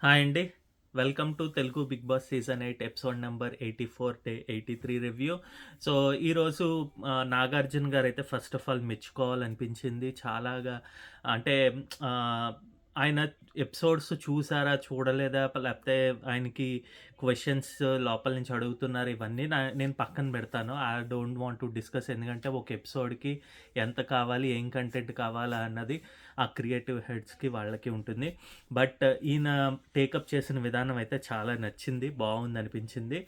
Hi అండి. Welcome to Telugu Bigg Boss season 8 episode number 84 day 83 review. So, ఈరోజు 'నాగార్జున' గారైతే first of all మెచ్చుకోవాలనిపించింది. చాలాగా అంటే ఆహ్, ఆయన ఎపిసోడ్స్ చూసారా? చూడలేదా? లేకపోతే ఆయనకి క్వెషన్స్ లోపల నుంచి అడుగుతున్నారు. ఇవన్నీ నేను పక్కన పెడతాను. I don't want to discuss. ఎందుకంటే ఒక ఎపిసోడ్‌కి ఎంత కావాలి? ఏం కంటెంట్ కావాలా? అన్నది ఆ క్రియేటివ్ హెడ్స్‌కి వాళ్ళకి ఉంటుంది. బట్ ఈయన టేకప్ చేసిన విధానం అయితే చాలా నచ్చింది. బావుందనిపించింది.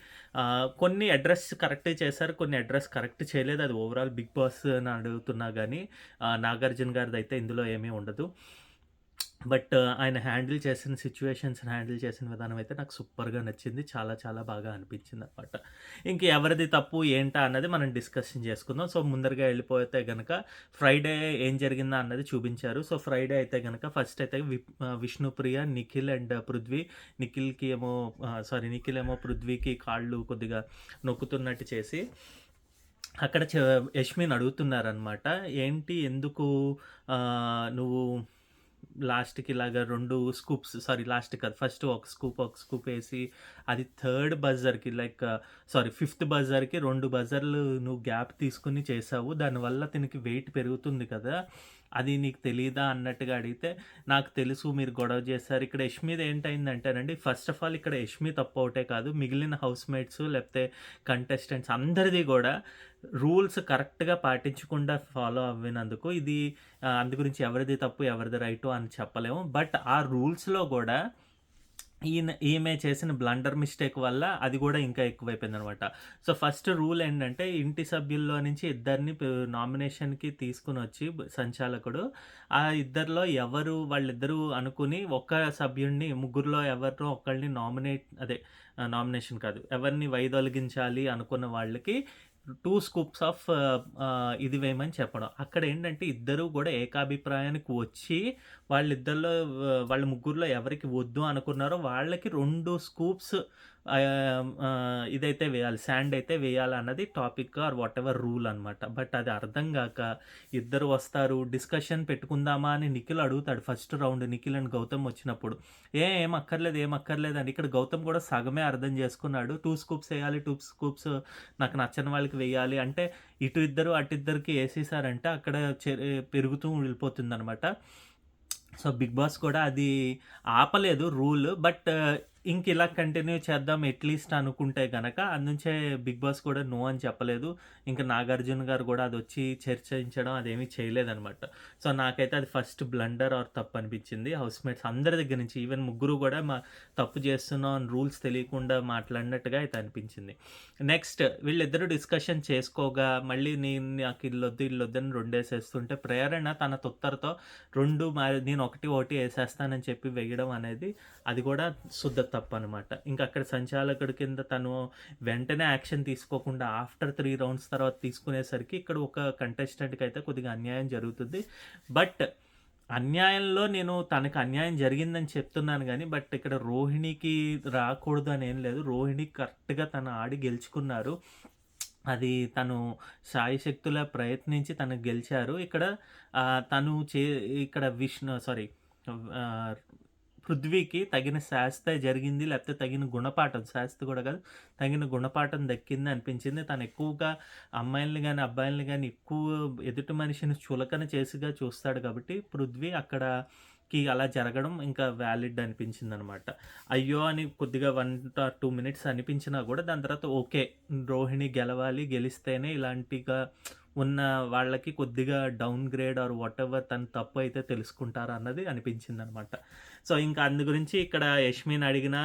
కొన్ని అడ్రెస్ కరెక్టే చేశారు. కొన్ని అడ్రెస్ కరెక్ట్ చేయలేదు. అది ఓవరాల్ బిగ్ బాస్ అని అడుగుతున్నా గానీ 'నాగార్జున' గారిదైతే ఇందులో ఏమీ ఉండదు. బట్ ఆయన హ్యాండిల్ చేసిన విధానం అయితే నాకు సూపర్‌గా నచ్చింది. చాలా చాలా బాగా అనిపించిందనమాట. ఇంక ఎవరిది తప్పు ఏంటా అన్నది మనం డిస్కషన్ చేసుకుందాం. సో, ముందరగా వెళ్ళిపోతే గనక ఫ్రైడే ఏం జరిగిందా అన్నది చూపించారు. సో, ఫ్రైడే అయితే గనక ఫస్ట్ అయితే విష్ణుప్రియ, నిఖిల్ అండ్ పృథ్వీ. నిఖిల్ ఏమో పృథ్వీకి కాళ్ళు కొద్దిగా నొక్కుతున్నట్టు చేసి అక్కడ యష్మిని అడుగుతున్నారనమాట. ఏంటి ఎందుకు నువ్వు లాస్ట్‌కి ఇలాగ 2 స్కూప్స్ లాస్ట్ కాదు. ఫస్ట్ ఒక స్కూప్ ఏసి అది థర్డ్ బజర్‌కి ఫిఫ్త్ బజర్‌కి 2 బజర్‌లు నువ్వు గ్యాప్ తీసుకొని చేశావు. దానివల్ల తినకి వెయిట్ పెరుగుతుంది కదా! అది నీకు తెలీదా అన్నట్టుగా అడిగితే, నాకు తెలుసు మీరు గొడవ చేశారు. ఇక్కడ యష్మిది ఏంటయిందంటేనండి, ఫస్ట్ ఆఫ్ ఆల్ ఇక్కడ యష్మి తప్పు ఒకటే కాదు. మిగిలిన హౌస్‌మేట్స్ లేకపోతే కంటెస్టెంట్స్ అందరిది గూడా రూల్స్ కరెక్ట్‌గా పాటించకుండా ఫాలో అవ్వినందుకు ఇది అందు గురించి ఎవరిది తప్పు, ఎవరిది రైటు అని చెప్పలేము. బట్ ఆ రూల్స్‌లో గూడా ఈమె చేసిన బ్లండర్ మిస్టేక్ వల్ల అది గూడా ఇంకా ఎక్కువైపోయిందనమాట. సో, ఫస్ట్ రూల్ ఏంటంటే, ఇంటి సభ్యుల్లో నుంచి ఇద్దరిని నామినేషన్‌కి తీసుకొనొచ్చి సంచాలకుడు, ఆ ఇద్దరిలో వాళ్ళిద్దరూ అనుకుని ఒక సభ్యుడిని ముగ్గురిలో ఎవరినో ఒకళ్ళని నామినేషన్ కాదు. ఎవరిని వైదొలగించాలి అనుకున్న వాళ్ళకి 2 స్కూప్స్ ఆఫ్ ఇది వేయమని చెప్పడం. అక్కడేంటంటే ఇద్దరూ గూడా ఏకాభిప్రాయానికి వచ్చి వాళ్ళ ముగ్గురిలో ఎవరికి వద్దు అనుకున్నారో వాళ్ళకి 2 స్కూప్స్ ఇదైతే వేయాలి. శాండ్ అయితే వేయాలన్నది టాపిక్ ఆర్ వాటెవర్ రూల్ అనమాట. బట్ అది అర్థం గాక ఇద్దరు వస్తారు. డిస్కషన్ పెట్టుకుందామా అని నిఖిల్ అడుగుతాడు first round. Nikhil and Gautham వచ్చినప్పుడు. ఏం అక్కర్లేదు, ఏం అక్కర్లేదు అని. ఇక్కడ గౌతమ్ కూడా సగమే అర్థం చేసుకున్నాడు. 2 స్కూప్స్ ఎయాలి. 2 స్కూప్స్ నాకు నచ్చని వాళ్ళకి వెయ్యాలి అంటే ఇటు ఇద్దరు, అటు ఇద్దరికి ఏసేసారంటే అక్కడ పెరుగుతూ వెళ్ళిపోతుందనమాట. సో, 'బిగ్ బాస్' కూడా అది ఆపలేదు రూల్. బట్ ఇంకిలా కంటిన్యూ చేద్దాం అట్‌లీస్ట్ అనుకుంటే గనక అందుంచే 'బిగ్ బాస్' కూడా నో అని చెప్పలేదు. ఇంక 'నాగార్జున' గారు గూడా అదొచ్చి చర్చించడం అదేమీ చేయలేదనమాట. సో, నాకైతే అది ఫస్ట్ బ్లండర్ ఆర్ తప్పనిపించింది. హౌస్‌మేట్స్ అందరి దగ్గర నుంచి ఈవెన్ ముగ్గురు గూడా తప్పు చేస్తున్నాం అని రూల్స్ తెలియకుండా మాట్లాడినట్టుగా అయితే అనిపించింది. నెక్స్ట్ వీళ్ళిద్దరూ డిస్కషన్ చేసుకోగా మళ్ళీ నాకు ఈళ్ళొద్దని రెండేసేస్తుంటే ప్రేరణ తన తుత్తరతో 2 నేను ఒకటి ఏసేస్తానని చెప్పి వేయడం అనేది అది కూడా శుద్ధ తప్పనమాట. ఇంకక్కడ సంచాలకుడి కింద తను వెంటనే యాక్షన్ తీసుకోకుండా ఆఫ్టర్ 3 రౌండ్స్ తర్వాత తీసుకునేసరికి ఇక్కడ ఒక కంటెస్టెంట్‌కయితే కొద్దిగా అన్యాయం జరుగుతుంది. బట్ అన్యాయంలో నేను తనకి అన్యాయం జరిగిందని చెప్తున్నాను గానీ, బట్ ఇక్కడ రోహిణికి రాకూడదు అని ఏం లేదు. రోహిణి కరెక్ట్‌గా తను ఆడి గెలుచుకున్నారు. అది తను శాయశక్తులా ప్రయత్నించి తను గెలిచారు. తను ఇక్కడ ఆహ్, పృథ్వీకి తగిన శాస్తే జరిగింది. లేకపోతే తగిన గుణపాఠం శాస్తి కూడా కాదు. తగిన గుణపాఠం దక్కింది అనిపించింది. తను ఎక్కువగా అమ్మాయిల్ని గాని, అబ్బాయిల్ని గాని ఎక్కువ ఎదుటి మనిషిని చులకన చేసిగా చూస్తాడు కాబట్టి పృథ్వీ అలా జరగడం ఇంకా వ్యాలిడ్ అనిపించిందనమాట. అయ్యో! అని కొద్దిగా 1 ఆర్ 2 మినిట్స్ అనిపించినా గూడా దాని తర్వాత ఓకే. రోహిణి గెలవాలి. గెలిస్తేనే ఇలాంటిగా ఉన్న వాళ్ళకి కొద్దిగా డౌన్ గ్రేడ్ ఆర్ వాటెవర్ తన తప్పు అయితే తెలుసుకుంటారన్నది అనిపించిందనమాట. సో, ఇంకా అందు గురించి ఇక్కడ యష్మిని అడిగినా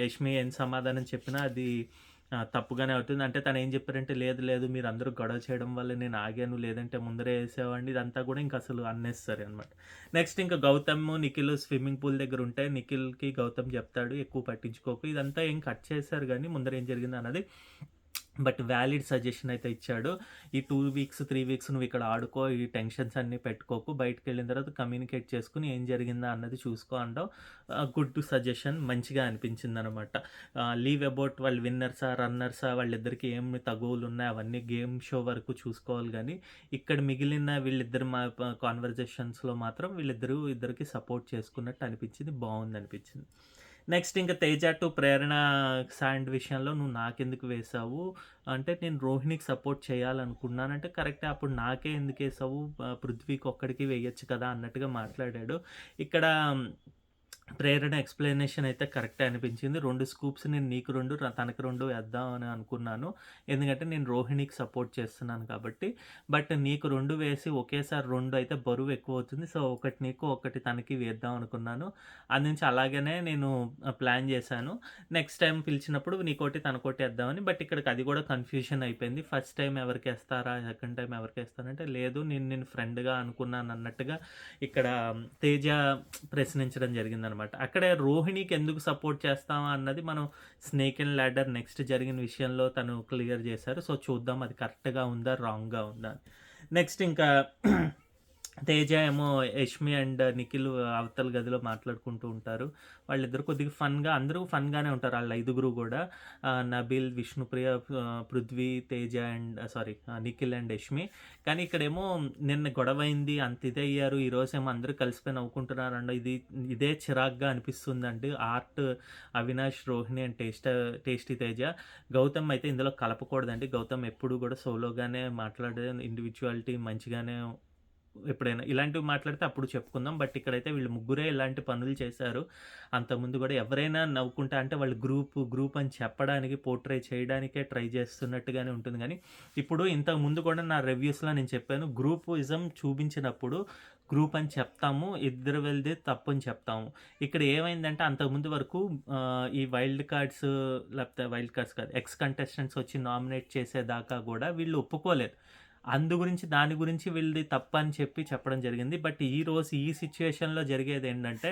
యష్మి ఏం సమాధానం చెప్పినా అది తప్పుగానే అవుతుంది. అంటే తనేం చెప్పారంటే, లేదు లేదు మీరందరూ గొడవ చేయడం వల్ల నేను ఆగాను. లేదంటే ముందరే ఏసేవాడిని. ఇదంతా కూడా ఇంకసలు అన్నెసెసరీ అనమాట. నెక్స్ట్ ఇంకా గౌతమ్, నిఖిల్ స్విమ్మింగ్ పూల్ దగ్గరుంటే నిఖిల్‌కి గౌతమ్ చెప్తాడు ఎక్కువ పట్టించుకోకు. ఇదంతా ఏం కట్ చేశారు గానీ ముందర ఏం జరిగిందన్నది బట్ వ్యాలిడ్ సజెషన్ అయితే ఇచ్చాడు. ఈ 2 వీక్స్, 3 వీక్స్ నువ్విక్కడ ఆడుకో. ఈ టెన్షన్స్ అన్నీ పెట్టుకోకు. బయటికెళ్ళిన తర్వాత కమ్యూనికేట్ చేసుకొని ఏం జరిగిందా అన్నది చూసుకో అనడం గుడ్ సజెషన్. మంచిగా అనిపించిందనమాట. లీవ్ అబౌట్ వాళ్ళు విన్నర్సా, రన్నర్సా వాళ్ళిద్దరికీ ఏం తగువులున్నాయి అవన్నీ గేమ్ షో వరకు చూసుకోవాలి గానీ, ఇక్కడ మిగిలిన వీళ్ళిద్దరు కాన్వర్జేషన్స్‌లో మాత్రం ఇద్దరికి సపోర్ట్ చేసుకున్నట్టు అనిపించింది. బావుందనిపించింది. నెక్స్ట్ ఇంక 'తేజ టు ప్రేరణ' శాండ్ విషయంలో నువ్వు నాకెందుకు వేశావు అంటే, నేను రోహిణికి సపోర్ట్ చేయాలనుకున్నానంటే, కరెక్టే అప్పుడు నాకే ఎందుకేసావు 'పృథ్వీకి' ఒక్కడికి వేయొచ్చు కదా అన్నట్టుగా మాట్లాడాడు. ఇక్కడ ప్రేరణ ఎక్స్‌ప్లనేషన్ అయితే కరెక్టే అనిపించింది. 2 స్కూప్స్ నేను నీకు 2 తనకి 2 వేద్దాం అని అనుకున్నాను. ఎందుకంటే నేను రోహిణికి సపోర్ట్ చేస్తున్నాను కాబట్టి. బట్ నీకు 2 వేసి ఒకేసారి 2 అయితే బరువు ఎక్కువవుతుంది. సో, ఒకటి నీకు, ఒకటి తనకి వేద్దాం అనుకున్నాను. అది నుంచి అలాగనే నేను ప్లాన్ చేశాను. నెక్స్ట్ టైమ్ పిలిచినప్పుడు నీకోటి, తనకోటి ఏద్దామని. బట్ ఇక్కడికి అది కూడా కన్‌ఫ్యూజన్ అయిపోయింది. ఫస్ట్ టైమ్ ఎవరికేస్తారా? సెకండ్ టైమ్ ఎవరికేస్తారంటే, లేదు నేను ఫ్రెండ్‌గా అనుకున్నానన్నట్టుగా ఇక్కడ తేజ ప్రశ్నించడం జరిగిందనమాట. అక్కడే రోహిణికి ఎందుకు సపోర్ట్ చేస్తామా అన్నది మనం 'స్నేక్ అండ్ ల్యాడర్' నెక్స్ట్ జరిగిన విషయంలో తను క్లియర్ చేశారు. సో, చూద్దాం అది కరెక్ట్‌గా ఉందా? రాంగ్‌గా ఉందా? నెక్స్ట్ ఇంకా తేజ ఏమో యష్మి అండ్ నిఖిల్ అవతల గదిలో మాట్లాడుకుంటూ ఉంటారు. వాళ్ళిద్దరు కొద్దిగా అందరూ ఫన్‌గానే ఉంటారు. ఆళ్ళు ఐదుగురు గూడా. Nabeel, Vishnupriya, Prithvi, Teja and Nikhil and Yashmi. కానీ ఇక్కడేమో నిన్న గొడవైంది, అంత ఇదయ్యారు. ఈరోజేమో అందరూ కలిసిపోయి నవ్వుకుంటున్నారండి. ఇదే చిరాకుగా అనిపిస్తుందండి. Avinash, Rohini and tasty Teja. గౌతమ్ అయితే ఇందులో కలపకూడదండి. గౌతమ్ ఎప్పుడు గూడా సోలోగానే మాట్లాడే ఇండివిడ్యువాలిటీ మంచిగానే ఎప్పుడైనా ఇలాంటివి మాట్లాడితే అప్పుడు చెప్పుకుందాం. బట్ ఇక్కడైతే వీళ్ళు ముగ్గురే ఇలాంటి పనులు చేశారు. అంతకుముందు గూడా ఎవరైనా నవ్వుకుంటా అంటే వాళ్ళు గ్రూప్ అని చెప్పడానికి, పోర్ట్రే చేయడానికే ట్రై చేస్తున్నట్టుగానే ఉంటుంది గానీ, ఇప్పుడు ఇంతకుముందు కూడా నా రివ్యూస్‌లో నేను చెప్పాను. గ్రూపిజం చూపించినప్పుడు గ్రూప్ అని చెప్తాము. ఇద్దరు వెళ్తే తప్పని చెప్తాము. ఇక్కడ ఏమైందంటే అంతకుముందు వరకు ఈ వైల్డ్ కార్డ్స్ లేకపోతే వైల్డ్ కార్డ్స్ కాదు. ఎక్స్ కంటెస్టెంట్స్ వచ్చి నామినేట్ చేసేదాకా గూడా వీళ్ళు ఒప్పుకోలేదు. దాని గురించి వీళ్ళది తప్పని చెప్పడం జరిగింది. బట్ ఈరోజు ఈ సిట్యుయేషన్‌లో జరిగేదేంటంటే,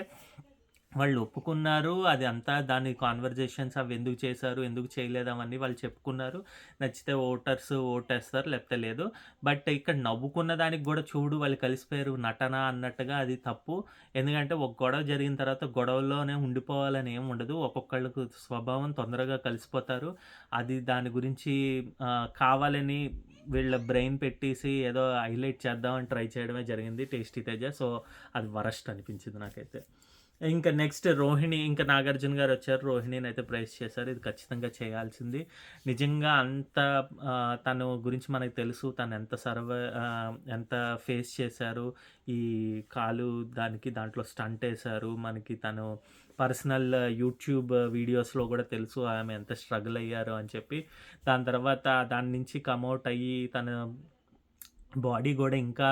వాళ్ళు ఒప్పుకున్నారు. అది అంతా దాని కాన్వర్జేషన్స్ అవి ఎందుకు చేశారు, ఎందుకు చేయలేదు అవన్నీ వాళ్ళు చెప్పుకున్నారు. నచ్చితే ఓటర్స్ ఓటేస్తారు, లేకపోతే లేదు. బట్ ఇక్కడ నవ్వుకున్న దానికి గూడా చూడు వాళ్ళు కలిసిపోయారు నటన అన్నట్టుగా అది తప్పు. ఎందుకంటే ఒక గొడవ జరిగిన తర్వాత గొడవలోనే ఉండిపోవాలని ఏమి ఉండదు. ఒక్కొక్కళ్ళకు స్వభావం తొందరగా కలిసిపోతారు. దాని గురించి కావాలని వీళ్ళ బ్రెయిన్ పెట్టేసి ఏదో హైలైట్ చేద్దామని ట్రై చేయడమే జరిగింది టేస్టీ తేజ. సో, అది వరస్ట్ అనిపించింది నాకైతే. ఇంకా నెక్స్ట్ రోహిణి, ఇంకా నాగార్జున గారొచ్చారు. రోహిణినైతే ప్రైజ్ చేశారు. ఇది ఖచ్చితంగా చేయాల్సింది. నిజంగా అంత తను గురించి మనకు తెలుసు. తను ఎంత ఫేస్ చేశారు. ఈ కాలు దాంట్లో స్టంటేశారు. మనకి తను పర్సనల్ యూట్యూబ్ వీడియోస్‌లో గూడా తెలుసు ఆమె ఎంత స్ట్రగుల్ అయ్యారు అని చెప్పి. దాని తర్వాత దాని నుంచి కమౌట్ అయ్యి తన బాడీ గూడా ఇంకా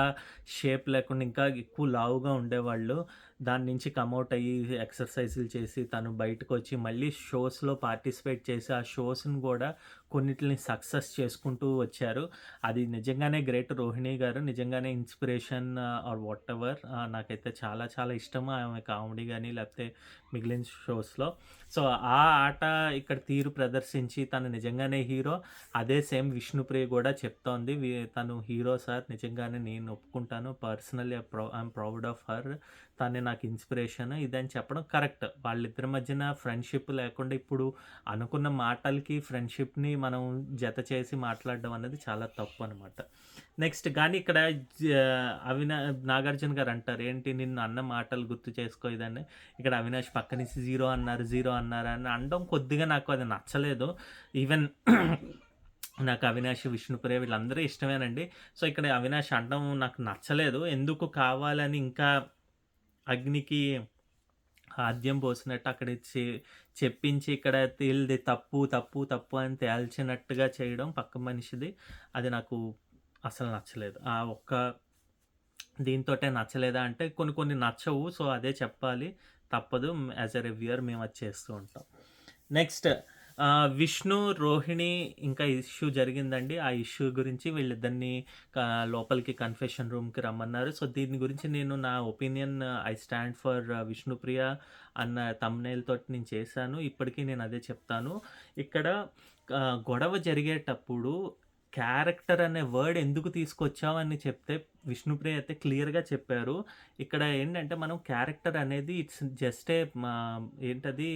షేప్ లేకుండా ఇంకా ఎక్కువ లావుగా ఉండేవాళ్ళు. దాని నుంచి కమౌట్ అయ్యి ఎక్సర్‌సైజులు చేసి తను బయటకొచ్చి మళ్ళీ షోస్‌లో పార్టిసిపేట్ చేసి ఆ షోస్‌ని గూడా కొన్నిటిని సక్సెస్ చేసుకుంటూ వచ్చారు. అది నిజంగానే గ్రేట్ రోహిణి గారు. నిజంగానే ఇన్‌స్పిరేషన్ ఆర్ వాటెవర్. నాకైతే చాలా చాలా ఇష్టము ఆమె కామెడీ గాని లేకపోతే మిగిలిన షోస్‌లో. సో, ఆ ఆట ఇక్కడ తీరు ప్రదర్శించి తను నిజంగానే హీరో. అదే సేమ్ విష్ణుప్రియ గూడా చెప్తోంది. తను హీరో సార్ నిజంగానే నేను ఒప్పుకుంటాను. Personally I'm proud of her. తనే నాకు ఇన్‌స్పిరేషన్ ఇదని చెప్పడం కరెక్ట్. వాళ్ళిద్దరి మధ్యన ఫ్రెండ్‌షిప్ లేకుండా ఇప్పుడు అనుకున్న మాటలకి ఫ్రెండ్‌షిప్‌ని మనం జత చేసి మాట్లాడడం అనేది చాలా తప్పనమాట. నెక్స్ట్ కానీ ఇక్కడ జ అవినా నాగార్జున గారు అంటారు. ఏంటి నిన్ను అన్న మాటలు గుర్తు చేసుకో ఇదని. ఇక్కడ అవినాష్ పక్క నుంచి 0 అన్నారు, 0 అన్నారు అని అనడం కొద్దిగా నాకు అది నచ్చలేదు. ఈవెన్ నాకు అవినాష్, విష్ణుప్రియ వీళ్ళందరూ ఇష్టమేనండి. సో, ఇక్కడ అవినాష్ అనడం నాకు నచ్చలేదు. ఎందుకు కావాలని ఇంకా అగ్నికి ఆద్యం పోసినట్టు అక్కడ చెప్పించి ఇక్కడ ఈళ్ళది తప్పు అని తేల్చినట్టుగా చేయడం పక్క మనిషిది. అది నాకు అసలు నచ్చలేదు. ఆ ఒక్క దీంతోటే నచ్చలేదా అంటే కొన్ని నచ్చవు. సో, అదే చెప్పాలి. తప్పదు. యాస్ ఎ రివ్యూయర్ మేము అది చేస్తూ ఉంటాం. నెక్స్ట్ విష్ణు, రోహిణి ఇంకా ఇష్యూ జరిగిందండి. ఆ ఇష్యూ గురించి వీళ్ళిద్దరిని లోపలికి కన్ఫెషన్ రూమ్‌కి రమ్మన్నారు. సో, దీని గురించి నేను నా opinion I stand for Vishnupriya అన్న థంబ్‌నెయిల్ తోటి నేను చేశాను. ఇప్పటికి నేను అదే చెప్తాను. ఇక్కడ గొడవ జరిగేటప్పుడు క్యారెక్టర్ అనే వర్డ్ ఎందుకు తీసుకొచ్చావని చెప్తే విష్ణుప్రియ అయితే క్లియర్‌గా చెప్పారు. ఇక్కడ ఏంటంటే మనం క్యారెక్టర్ అనేది ఇట్స్ జస్ట్ ఏ ఏంటది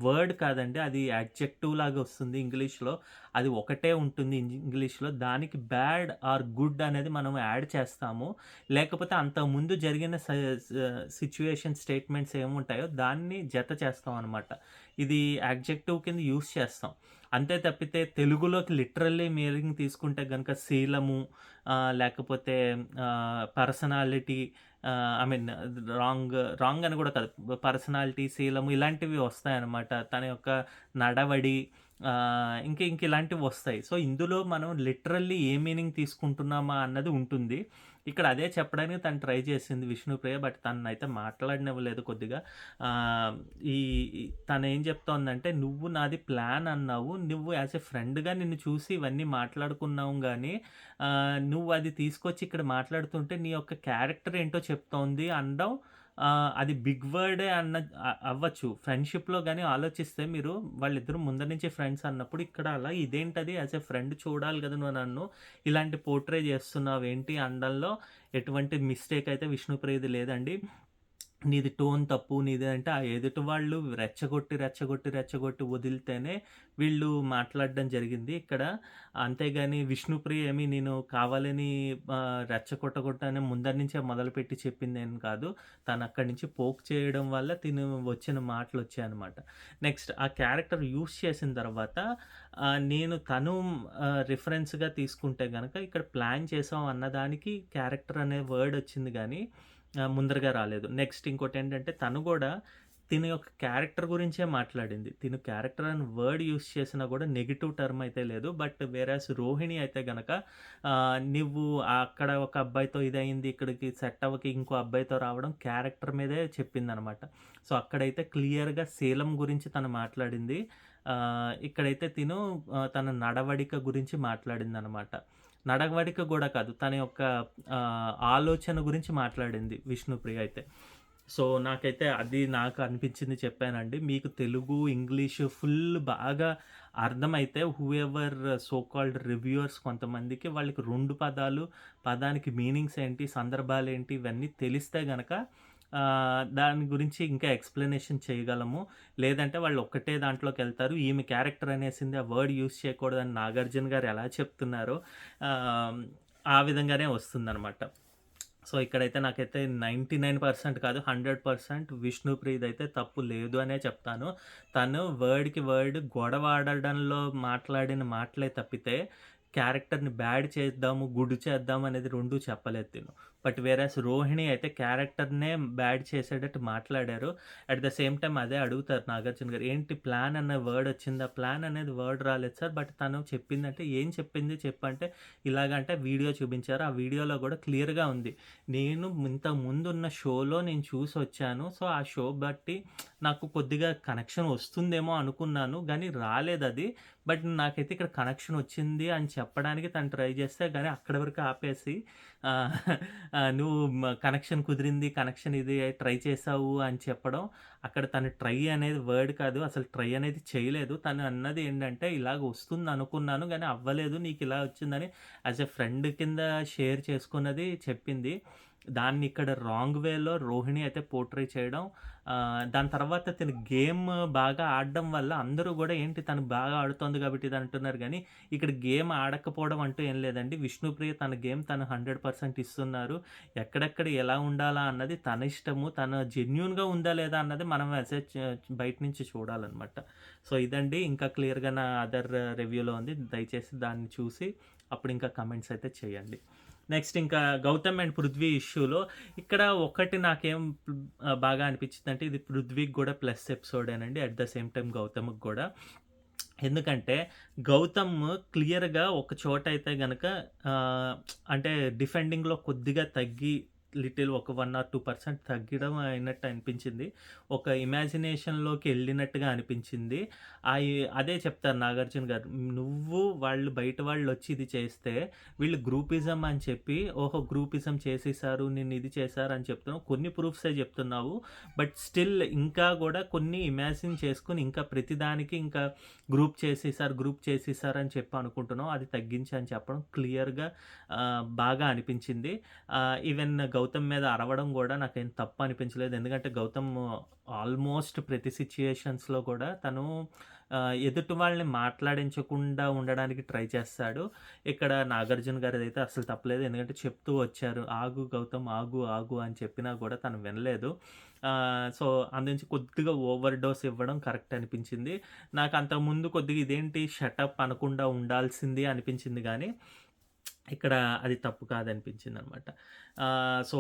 వర్డ్ కాదండి. అది యాడ్జెక్టివ్ లాగా వస్తుంది ఇంగ్లీష్‌లో. అది ఒకటే ఉంటుంది ఇంగ్లీష్‌లో. దానికి బ్యాడ్ ఆర్ గుడ్ అనేది మనం యాడ్ చేస్తాము. లేకపోతే అంతకుముందు జరిగిన సిట్యుయేషన్ స్టేట్మెంట్స్ ఏముంటాయో దాన్ని జత చేస్తామనమాట. ఇది యాడ్జెక్టివ్ కింద యూజ్ చేస్తాం. అంతే తప్పితే తెలుగులోకి లిటరల్లీ మీనింగ్ తీసుకుంటే గనక శీలము లేకపోతే పర్సనాలిటీ ఐ మీన్ రాంగ్ అని కూడా కాదు. పర్సనాలిటీ, శీలము ఇలాంటివి వస్తాయన్నమాట. తన యొక్క నడవడి ఇంక ఇలాంటివి వస్తాయి. సో, ఇందులో మనం లిటరల్లీ ఏ మీనింగ్ తీసుకుంటున్నామా అన్నది ఉంటుంది. ఇక్కడ అదే చెప్పడానికి తను ట్రై చేసింది విష్ణుప్రియ. బట్ తననైతే మాట్లాడనివ్వలేదు కొద్దిగా. ఆహ్, ఈ ఈ తనేం చెప్తోందంటే, "నువ్వు నాది ప్లాన్ అన్నావు. నువ్వు యాస్ ఎ ఫ్రెండ్‌గా నిన్ను చూసి ఇవన్నీ మాట్లాడుకున్నాం గానీ, నువ్వు అది తీసుకొచ్చి ఇక్కడ మాట్లాడుతుంటే నీ యొక్క క్యారెక్టర్ ఏంటో చెప్తోంది" అనడం అది బిగ్ వర్డే అవ్వచ్చు. ఫ్రెండ్‌షిప్‌లో గాని ఆలోచిస్తే మీరు వాళ్ళిద్దరూ ముందర నుంచి ఫ్రెండ్స్ అన్నప్పుడు ఇక్కడ అలా ఇదేంటది యాస్ ఎ ఫ్రెండ్ చూడాలి గదా! నువ్వు నన్ను ఇలాంటి పోర్ట్రే చేస్తున్నావేంటి అనడంలో ఎటువంటి మిస్టేక్ అయితే విష్ణుప్రియది లేదండి. నీది టోన్ తప్పు. నీది అంటే ఆ ఎదుటి వాళ్ళు రెచ్చగొట్టి వదిలితేనే వీళ్ళు మాట్లాడడం జరిగింది ఇక్కడ. అంతేగాని విష్ణుప్రియ ఏమి నేను కావాలని రెచ్చగొట్టని ముందర నుంచే మొదలుపెట్టి చెప్పిందేం కాదు. తను అక్కడి నుంచి పోక్ చేయడం వల్ల తిను వచ్చిన మాటలొచ్చాయనమాట. నెక్స్ట్ ఆ క్యారెక్టర్ యూజ్ చేసిన తర్వాత నేను తను రిఫరెన్స్‌గా తీసుకుంటే గనక ఇక్కడ ప్లాన్ చేసాం అన్నదానికి క్యారెక్టర్ అనే వర్డ్ వచ్చింది గానీ ముందరగా రాలేదు. నెక్స్ట్ ఇంకోటేంటంటే తను గూడా తిన యొక్క క్యారెక్టర్ గురించే మాట్లాడింది. తిను క్యారెక్టర్ అని వర్డ్ యూజ్ చేసినా గూడా నెగెటివ్ టర్మ్ అయితే లేదు. బట్ వేరాస్ రోహిణి అయితే గనక నువ్వు అక్కడ ఒక అబ్బాయితో ఇదయింది. ఇక్కడికి సెట్ అవ్వక ఇంకో అబ్బాయితో రావడం క్యారెక్టర్ మీదే చెప్పిందనమాట. సో, అక్కడైతే క్లియర్‌గా శీలం గురించి తను మాట్లాడింది. ఇక్కడైతే తిను తన నడవడిక గురించి మాట్లాడిందనమాట. నడవడిక గూడా కాదు. తన యొక్క ఆలోచన గురించి మాట్లాడింది విష్ణుప్రియ అయితే. సో, నాకైతే అది నాకు అనిపించింది చెప్పానండి. మీకు తెలుగు, ఇంగ్లీషు ఫుల్ బాగా అర్థమైతే హూఎవర్ సో కాల్డ్ రివ్యూయర్స్ కొంతమందికి వాళ్ళకి 2 పదాలు, పదానికి మీనింగ్స్ ఏంటి, సందర్భాలేంటి ఇవన్నీ తెలిస్తే గనక దాని గురించి ఇంకా ఎక్స్‌ప్లనేషన్ చేయగలము. లేదంటే వాళ్ళు ఒక్కటే దాంట్లోకెళ్తారు. ఈమె క్యారెక్టర్ అనేసింది ఆ వర్డ్ యూజ్ చేయకూడదని నాగార్జున గారు ఎలా చెప్తున్నారో ఆహ్, ఆ విధంగానే వస్తుందనమాట. సో, ఇక్కడైతే నాకైతే 99% కాదు 100% విష్ణుప్రియదైతే తప్పు లేదు అనే చెప్తాను. తను వర్డ్‌కి వర్డ్ గొడవ ఆడడంలో మాట్లాడిన మాటలే తప్పితే, క్యారెక్టర్‌ని బ్యాడ్ చేద్దాము, గుడ్ చేద్దాము అనేది 2 చెప్పలేదు తిను. బట్ వేరాస్ రోహిణి అయితే క్యారెక్టర్‌నే బ్యాడ్ చేసేటట్టు మాట్లాడారు. అట్ ద సేమ్ టైమ్ అదే అడుగుతారు నాగార్జున గారు. ఏంటి ప్లాన్ అన్న వర్డ్ వచ్చిందా? ప్లాన్ అనేది వర్డ్ రాలేదు సార్. బట్ తను చెప్పిందంటే ఏం చెప్పింది చెప్పంటే ఇలాగంటే వీడియో చూపించారు. ఆ వీడియోలో కూడా క్లియర్‌గా ఉంది. నేను ఇంతకు ముందున్న షోలో నేను చూసొచ్చాను. సో, ఆ షో బట్టి నాకు కొద్దిగా కనెక్షన్ వస్తుందేమో అనుకున్నాను. గానీ రాలేదది. బట్ నాకైతే ఇక్కడ కనెక్షన్ వచ్చింది అని చెప్పడానికి తను ట్రై చేస్తే గానీ అక్కడి వరకు ఆపేసి ఆహ్, నువ్వు కనెక్షన్ కుదిరింది. కనెక్షన్ ఇది ట్రై చేశావు అని చెప్పడం. అక్కడ తను ట్రై అనేది వర్డ్ కాదు. అసలు ట్రై అనేది చేయలేదు. తను అన్నది ఏంటంటే ఇలాగ వస్తుందనుకున్నాను గానీ అవ్వలేదు. నీకిలా వచ్చిందని యాస్ ఎ ఫ్రెండ్ కింద షేర్ చేసుకున్నది చెప్పింది. దాన్ని ఇక్కడ రాంగ్ వేలో రోహిణి అయితే పోర్ట్రే చేయడం. దాని తర్వాత తిను గేమ్ బాగా ఆడడం వల్ల అందరూ గూడా ఏంటి తను బాగా ఆడుతోంది కాబట్టి ఇది అంటున్నారు గానీ, ఇక్కడ గేమ్ ఆడకపోవడం అంటూ ఏం లేదండి. విష్ణుప్రియ తన గేమ్ తను 100% ఇస్తున్నారు. ఎక్కడెక్కడ ఎలా ఉండాలా అన్నది తన ఇష్టము. తను జెన్యూన్‌గా ఉందా లేదా అన్నది మనం బయట నుంచి చూడాలనమాట. సో, ఇదండి ఇంకా క్లియర్‌గా నా అదర్ రివ్యూలో ఉంది. దయచేసి దాన్ని చూసి అప్పుడు ఇంకా కామెంట్స్ అయితే చేయండి. నెక్స్ట్ ఇంకా 'గౌతమ్ అండ్ పృథ్వీ' ఇష్యూలో ఇక్కడ ఒకటి నాకేం బాగా అనిపించిందంటే ఇది పృథ్వీకి గూడా ప్లస్ ఎపిసోడేనండి. అట్ ద సేమ్ టైమ్ గౌతమ్‌కి గూడా. ఎందుకంటే గౌతమ్ క్లియర్‌గా ఒక చోటైతే గనక అంటే డిఫెండింగ్‌లో కొద్దిగా తగ్గి లిటిల్ ఒక 1 ఆర్ 2% తగ్గడం అయినట్టు అనిపించింది. ఒక ఇమాజినేషన్‌లోకి ఎళ్ళినట్టుగా అనిపించింది. అదే చెప్తారు నాగార్జున గారు. వాళ్ళు బయట వాళ్ళొచ్చి ఇది చేస్తే వీళ్ళు గ్రూపిజం అని చెప్పి, ఓహో! గ్రూపిజం చేసేసారు, నిన్నిది చేశారు అని చెప్తున్నావు. కొన్ని ప్రూఫ్సే చెప్తున్నావు. బట్ స్టిల్ ఇంకా గూడా కొన్ని ఇమాజిన్ చేసుకొని ఇంకా ప్రతిదానికి ఇంకా గ్రూప్ చేసేసారు అని చెప్పి అనుకుంటున్నావు. అది తగ్గించు అని చెప్పడం క్లియర్‌గా బాగా అనిపించింది. ఈవెన్ గౌతమ్ మీద అరవడం గూడా నాకేం తప్పు అనిపించలేదు. ఎందుకంటే గౌతమ్ ఆల్మోస్ట్ ప్రతి సిట్యుయేషన్స్‌లో కూడా తను ఎదుటి వాళ్ళని మాట్లాడించకుండా ఉండడానికి ట్రై చేస్తాడు. ఇక్కడ నాగార్జున గారిదైతే అస్సలు తప్పులేదు. ఎందుకంటే చెప్తూ వచ్చారు. "ఆగు గౌతమ్ ఆగు, ఆగు" అని చెప్పినా కూడా తను వినలేదు. సో, అందునుంచి కొద్దిగా ఓవర్ డోస్ ఇవ్వడం కరెక్ట్ అనిపించింది. నాకు అంతకుముందు కొద్దిగా ఇదేంటి షటప్ అనకుండా ఉండాల్సింది అనిపించింది గానీ, ఇక్కడ అది తప్పు కాదనిపించిందనమాట. సో,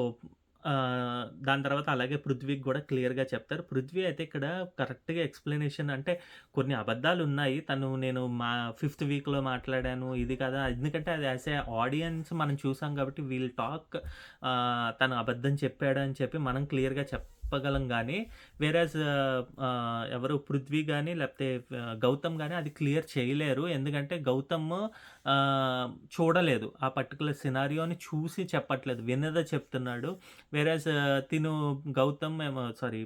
దాని తర్వాత అలాగే పృథ్వీకి గూడా క్లియర్‌గా చెప్తారు. పృథ్వీ అయితే ఇక్కడ కరెక్ట్‌గా ఎక్స్‌ప్లనేషన్ అంటే కొన్ని అబద్ధాలున్నాయి. నేను మా ఫిఫ్త్ వీక్‌లో మాట్లాడాను. ఇది కదా! ఎందుకంటే అది యాస్ ఎ ఆడియన్స్ మనం చూసాం కాబట్టి తను అబద్ధం చెప్పాడు అని చెప్పి మనం క్లియర్‌గా చెప్పగలం గానీ, వేరాజ్ ఎవరు పృథ్వీ గాని లేకపోతే గౌతమ్ గాని అది క్లియర్ చేయలేరు. ఎందుకంటే గౌతమ్ చూడలేదు. ఆ పర్టిక్యులర్ సినారియోని చూసి చెప్పట్లేదు. విన్నదే చెప్తున్నాడు. వేరాజ్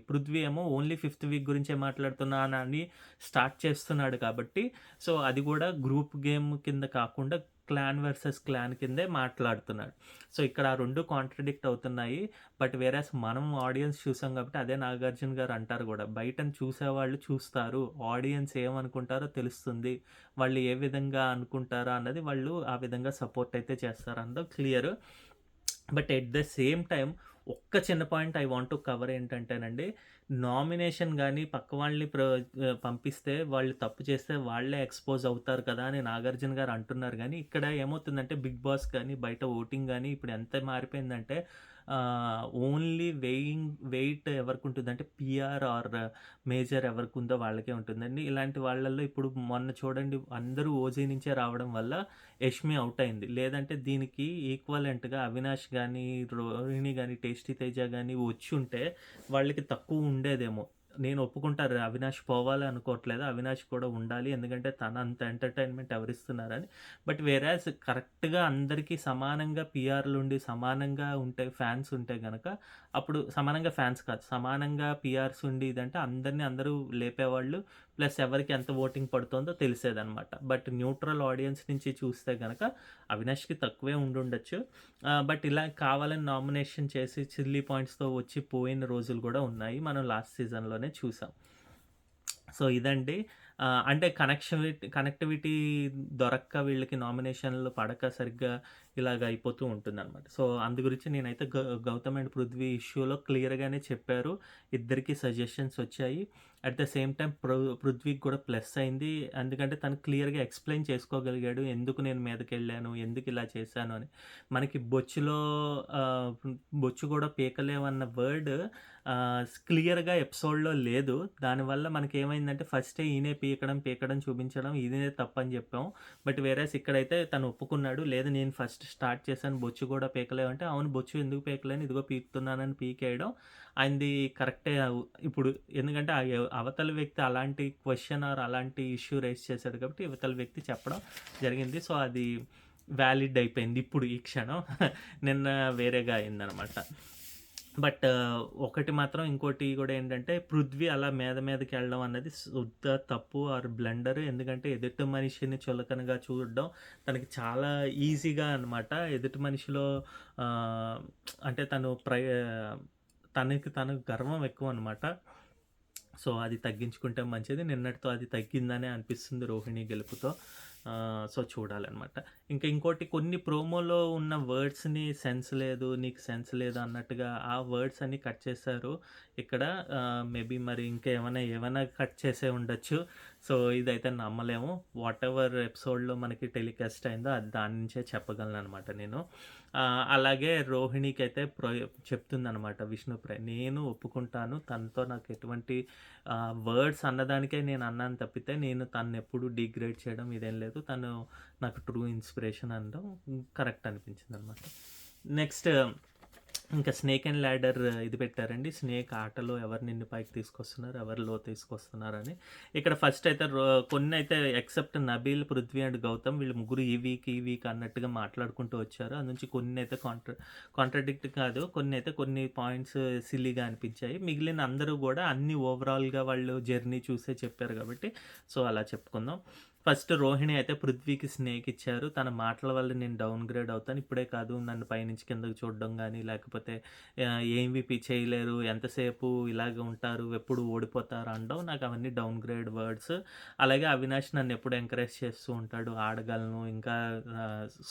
పృథ్వీ ఏమో ఓన్లీ ఫిఫ్త్ వీక్ గురించే మాట్లాడుతున్నానని స్టార్ట్ చేస్తున్నాడు కాబట్టి, సో, అది గూడా గ్రూప్ గేమ్ కింద కాకుండా క్లాన్ వర్సెస్ క్లాన్ కిందే మాట్లాడుతున్నాడు. సో, ఇక్కడ ఆ 2 కాంట్రడిక్ట్ అవుతున్నాయి. బట్ వేరాజ్ మనం ఆడియన్స్ చూసాం కాబట్టి అదే నాగార్జున గారు అంటారు గూడా. బయటని చూసేవాళ్ళు చూస్తారు. ఆడియన్స్ ఏమనుకుంటారో తెలుస్తుంది. వాళ్ళు ఏ విధంగా అనుకుంటారా అన్నది వాళ్ళు ఆ విధంగా సపోర్ట్ అయితే చేస్తారనడం clear. But at the same time ఒక్క చిన్న point I want to cover ఏంటంటేనండి, నామినేషన్ గాని పక్క వాళ్ళని పంపిస్తే వాళ్ళు తప్పు చేస్తే వాళ్ళే ఎక్స్‌పోజ్ అవుతారు కదా! అని నాగార్జున గారు అంటున్నారు గానీ, ఇక్కడ ఏమవుతుందంటే 'బిగ్ బాస్' గాని, బయట ఓటింగ్ గాని ఇప్పుడు ఎంత మారిపోయిందంటే ఓన్లీ వెయిట్ ఎవరికుంటుందంటే పీఆర్ ఆర్ మేజర్ ఎవరికుందో వాళ్ళకే ఉంటుందండి. ఇలాంటి వాళ్ళల్లో ఇప్పుడు మొన్న చూడండి అందరూ ఓజీ నుంచే రావడం వల్ల యష్మి అవుట్ అయింది. లేదంటే దీనికి ఈక్వలెంట్‌గా అవినాష్ గాని, రోహిణి గాని, టేస్టీ తేజ గాని వచ్చుంటే వాళ్ళకి తక్కువ ఉండేదేమో. నేను ఒప్పుకుంటా అవినాష్ పోవాలి అనుకోవట్లేదు. అవినాష్ కూడా ఉండాలి. ఎందుకంటే తనంత ఎంటర్‌టైన్‌మెంట్ ఎవరిస్తున్నారని. బట్ వేరాజ్ కరెక్ట్‌గా అందరికీ సమానంగా పీఆర్‌లుండి, సమానంగా ఉంటే ఫ్యాన్స్ ఉంటే గనక అప్పుడు సమానంగా ఫ్యాన్స్ కాదు. సమానంగా పీఆర్స్ ఉండి ఇదంటే అందరూ లేపేవాళ్ళు. ప్లస్ ఎవరికి ఎంత ఓటింగ్ పడుతుందో తెలిసేదనమాట. బట్ న్యూట్రల్ ఆడియన్స్ నుంచి చూస్తే గనక అవినాష్‌కి తక్కువే ఉండుండొచ్చు. బట్ ఇలా కావాలని నామినేషన్ చేసి చిల్లీ పాయింట్స్‌తో వచ్చి పోయిన రోజులు గూడా ఉన్నాయి. మనం లాస్ట్ సీజన్‌లోనే చూసాం. సో, ఇదండి. అంటే కనెక్టివిటీ దొరక్క వీళ్ళకి నామినేషన్‌లు పడక సరిగ్గా ఇలాగ అయిపోతూ ఉంటుందనమాట. సో, అందు గురించి నేనైతే గౌతమ్ అండ్ పృథ్వీ ఇష్యూలో క్లియర్‌గానే చెప్పారు. ఇద్దరికీ సజెషన్స్ వచ్చాయి. అట్ ద సేమ్ టైమ్ పృథ్వీకి కూడా ప్లస్ అయింది. ఎందుకంటే తను క్లియర్‌గా ఎక్స్‌ప్లెయిన్ చేసుకోగలిగాడు. ఎందుకు నేను మీదకెళ్ళాను, ఎందుకు ఇలా చేశాను అని. మనకి ఆహ్, బొచ్చు కూడా పీకలేవన్న వర్డ్ క్లియర్‌గా ఎపిసోడ్‌లో లేదు. దానివల్ల మనకేమైందంటే ఫస్టే ఈయనే పీకడం చూపించడం ఇదే తప్పని చెప్పాం. బట్ వేరేస్ ఇక్కడైతే తను ఒప్పుకున్నాడు. లేదు నేను ఫస్ట్ స్టార్ట్ చేశాను బొచ్చు కూడా పీకలేవంటే, అవును బొచ్చు ఎందుకు పీకలేను ఇదిగో పీకుతున్నానని పీకేయడం ఆయనది కరెక్టే. ఇప్పుడు ఎందుకంటే అవతల వ్యక్తి అలాంటి క్వెషన్ ఆర్ అలాంటి ఇష్యూ రైజ్ చేశాడు కాబట్టి ఇవతల వ్యక్తి చెప్పడం జరిగింది. సో, అది వాలిడ్ అయిపోయింది ఇప్పుడు ఈ క్షణం. నిన్న వేరేగా అయిందనమాట. బట్ ఒకటి మాత్రం ఇంకోటి కూడా ఏంటంటే పృథ్వీ అలా మీదకెళ్ళడం అన్నది శుద్ధ తప్పు ఆర్ బ్లండర్. ఎందుకంటే ఎదుటి మనిషిని చులకనగా చూడడం తనకి చాలా ఈజీగా అనమాట. ఎదుటి మనిషిలో ఆహ్, అంటే తనకి తను గర్వం ఎక్కువనమాట. సో, అది తగ్గించుకుంటే మంచిది. నిన్నటితో అది తగ్గిందనే అనిపిస్తుంది రోహిణి గెలుపుతో. సో, చూడాలనమాట. ఇంకోటి కొన్ని ప్రోమోలో ఉన్న వర్డ్స్‌ని సెన్స్ లేదు, నీకు సెన్స్ లేదు అన్నట్టుగా ఆ వర్డ్స్ అన్నీ కట్ చేశారు. ఇక్కడ మేబీ మరి ఏమైనా కట్ చేసే ఉండొచ్చు. సో, ఇదైతే నమ్మలేము. వాటెవర్ ఎపిసోడ్‌లో మనకి టెలికాస్ట్ అయిందో అది దాని నుంచే చెప్పగలననమాట నేను. అలాగే రోహిణికైతే చెప్తుందనమాట విష్ణుప్రియ. నేను ఒప్పుకుంటాను. తనతో నాకు ఎటువంటి వర్డ్స్ అన్నదానికే నేను అన్నాను తప్పితే నేను తననెప్పుడు డిగ్రేడ్ చేయడం ఇదేం లేదు. తను నాకు ట్రూ ఇన్స్పిరేషన్ అనడం కరెక్ట్ అనిపించిందనమాట. నెక్స్ట్ ఇంకా స్నేక్ అండ్ ల్యాడర్ ఇది పెట్టారండి. స్నేక్ ఆటలో ఎవరు నిన్ను పైకి తీసుకొస్తున్నారు, ఎవరు లో తీసుకొస్తున్నారని. ఇక్కడ ఫస్ట్ అయితే కొన్నైతే ఎక్సెప్ట్ నబీల్, పృథ్వీ అండ్ గౌతమ్ వీళ్ళు ముగ్గురు ఈ వీక్ అన్నట్టుగా మాట్లాడుకుంటూ వచ్చారు. అందునుంచి కొన్నైతే కాంట్రాడిక్ట్ కాదు. కొన్ని పాయింట్స్ సిల్లీగా అనిపించాయి. మిగిలిన అందరూ గూడా అన్నీ ఓవరాల్‌గా వాళ్ళు జర్నీ చూసే చెప్పారు గాబట్టి, సో, అలా చెప్పుకుందాం. ఫస్ట్ రోహిణి అయితే పృథ్వీకి స్నేక్ ఇచ్చారు. తన మాటల వల్ల నేను డౌన్‌గ్రేడ్ అవుతాను. ఇప్పుడే కాదు నన్ను పైనుంచి కిందకి చూడడం గానీ, లేకపోతే ఏమీ చేయలేరు, ఎంతసేపు ఇలాగే ఉంటారు, ఎప్పుడు ఓడిపోతారు అనడం నాకు అవన్నీ డౌన్‌గ్రేడ్ వర్డ్స్. అలాగే అవినాష్ నన్ను ఎప్పుడు ఎంకరేజ్ చేస్తూ ఉంటాడు. ఆడగలను, ఇంకా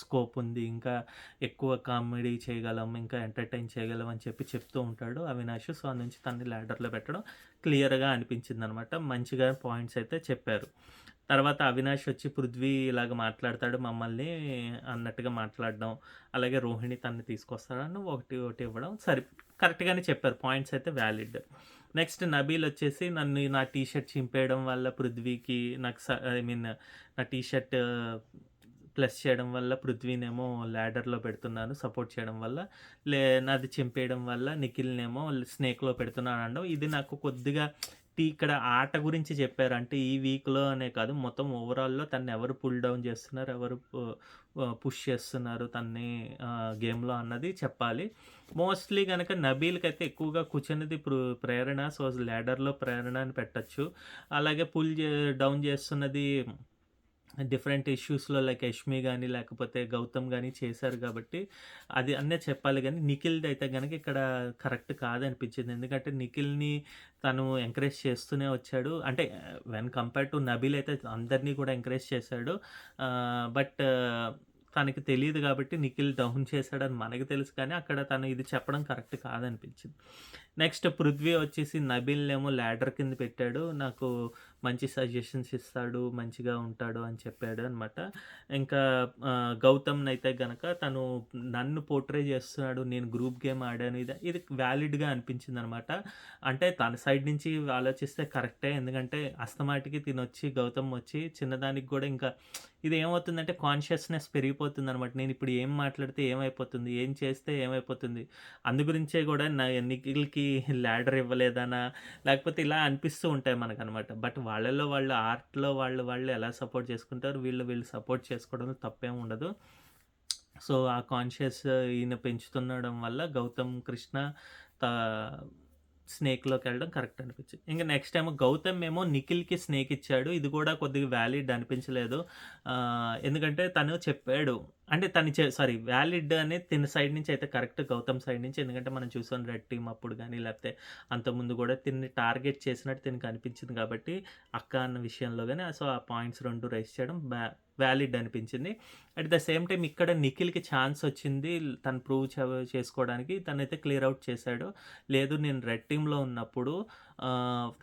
స్కోప్ ఉంది, ఇంకా ఎక్కువ కామెడీ చేయగలం, ఇంకా ఎంటర్‌టైన్ చేయగలం అని చెప్తూ ఉంటాడు అవినాష్. సో, అందునుంచి తనని ల్యాడర్‌లో పెట్టడం క్లియర్‌గా అనిపించిందనమాట. మంచిగా పాయింట్స్ అయితే చెప్పారు. తర్వాత అవినాష్ వచ్చి పృథ్వీ ఇలాగ మాట్లాడతాడు మమ్మల్ని అన్నట్టుగా మాట్లాడడం. అలాగే రోహిణి తనని తీసుకొస్తాడని ఒకటి ఇవ్వడం కరెక్ట్‌గానే చెప్పారు. పాయింట్స్ అయితే వాలిడ్. నెక్స్ట్ నబీల్ వచ్చేసి నన్ను నా టీ షర్ట్ చింపేయడం వల్ల పృథ్వీకి నాకు ఐ మీన్ నా టీ షర్ట్ ప్లస్ చేయడం వల్ల పృథ్వీనేమో ల్యాడర్‌లో పెడుతున్నాను సపోర్ట్ చేయడం వల్ల. నాది చింపేయడం వల్ల నిఖిల్‌నేమో స్నేక్‌లో పెడుతున్నాను అనడం. ఇది నాకు కొద్దిగా ఇక్కడ ఆట గురించి చెప్పారు. అంటే ఈ వీక్‌లో అనే కాదు, మొత్తం ఓవరాల్‌లో తనెవరు పుల్ డౌన్ చేస్తున్నారు, ఎవరు పుష్ చేస్తున్నారు తనని గేమ్‌లో అన్నది చెప్పాలి. మోస్ట్‌లీ గనక నబీల్‌కైతే ఎక్కువగా కూర్చున్నది ప్రేరణ. సో, ల్యాడర్‌లో ప్రేరణ అని పెట్టొచ్చు. అలాగే పుల్ డౌన్ చేస్తున్నది డిఫరెంట్ ఇష్యూస్‌లో లైక్ 'యష్మి' గాని, లేకపోతే 'గౌతమ్' గాని చేశారు గాబట్టి, అది అనే చెప్పాలి గానీ, నిఖిల్‌దయితే గనక ఇక్కడ కరెక్ట్ కాదనిపించింది. ఎందుకంటే, నిఖిల్‌ని తను ఎంకరేజ్ చేస్తూనే వచ్చాడు. అంటే వెన్ కంపేర్డ్ టు నబీల్ అయితే అందరిని కూడా ఎంకరేజ్ చేశాడు. బట్ తనకి తెలీదు గాబట్టి నిఖిల్ డౌన్ చేశాడని మనకు తెలుసు కానీ, అక్కడ తను ఇది చెప్పడం కరెక్ట్ కాదనిపించింది. నెక్స్ట్ పృథ్వీ వచ్చేసి నబీల్‌నేమో ల్యాడర్ కింద పెట్టాడు. నాకు మంచి సజెషన్స్ ఇస్తాడు, మంచిగా ఉంటాడు అని చెప్పాడు అనమాట. ఇంకా గౌతమ్‌నయితే గనక తను నన్ను పోర్ట్రే చేస్తున్నాడు. నేను గ్రూప్ గేమ్ ఆడాను. ఇది వాలిడ్‌గా అనిపించిందనమాట. అంటే తన సైడ్ నుంచి ఆలోచిస్తే కరెక్టే. ఎందుకంటే అస్తమాటికి గౌతమ్ వచ్చి చిన్నదానికి గూడా ఇంకా ఇదేమవుతుందంటే కాన్షియస్‌నెస్ పెరిగిపోతుందనమాట. నేనిప్పుడు ఏం మాట్లాడితే ఏమైపోతుంది? ఏం చేస్తే ఏమైపోతుంది? అందు గురించే గూడా నిఖిల్‌కి ల్యాడర్ ఇవ్వలేదనా? లేకపోతే ఇలా అనిపిస్తూ ఉంటాయి మనకనమాట. బట్ వాళ్ళలో వాళ్ళు ఆర్ట్‌లో వాళ్ళు ఎలా సపోర్ట్ చేసుకుంటారు. వీళ్ళు సపోర్ట్ చేసుకోవడంలో తప్పేం ఉండదు. సో, ఆ కాన్షియస్ ఈయన పెంచుతుండడం వల్ల గౌతమ్ కృష్ణ తా స్నేక్‌లోకెళ్ళడం కరెక్ట్ అనిపించింది. ఇంక నెక్స్ట్ ఏమో గౌతమ్ ఏమో నిఖిల్‌కి స్నేక్ ఇచ్చాడు. ఇది కూడా కొద్దిగా వాలిడ్ అనిపించలేదు. ఎందుకంటే తను చెప్పాడు. అంటే తను వాలిడ్ అనేది తిన సైడ్ నుంచి అయితే కరెక్ట్, గౌతమ్ సైడ్ నుంచి. ఎందుకంటే మనం చూసాం రెడ్ టీమ్ అప్పుడు గాని, లేకపోతే అంతకుముందు కూడా తిన్ని టార్గెట్ చేసినట్టు తినకి అనిపించింది కాబట్టి, అక్క అన్న విషయంలో గాని సో, ఆ పాయింట్స్ 2 రైజ్ చేయడం వాలిడ్ అనిపించింది. అట్ ద సేమ్ టైమ్ ఇక్కడ నిఖిల్‌కి ఛాన్స్ వచ్చింది. తను ప్రూవ్ చేసుకోవడానికి తనైతే క్లియర్ అవుట్ చేశాడు. లేదు నేను రెడ్ టీమ్‌లో ఉన్నప్పుడు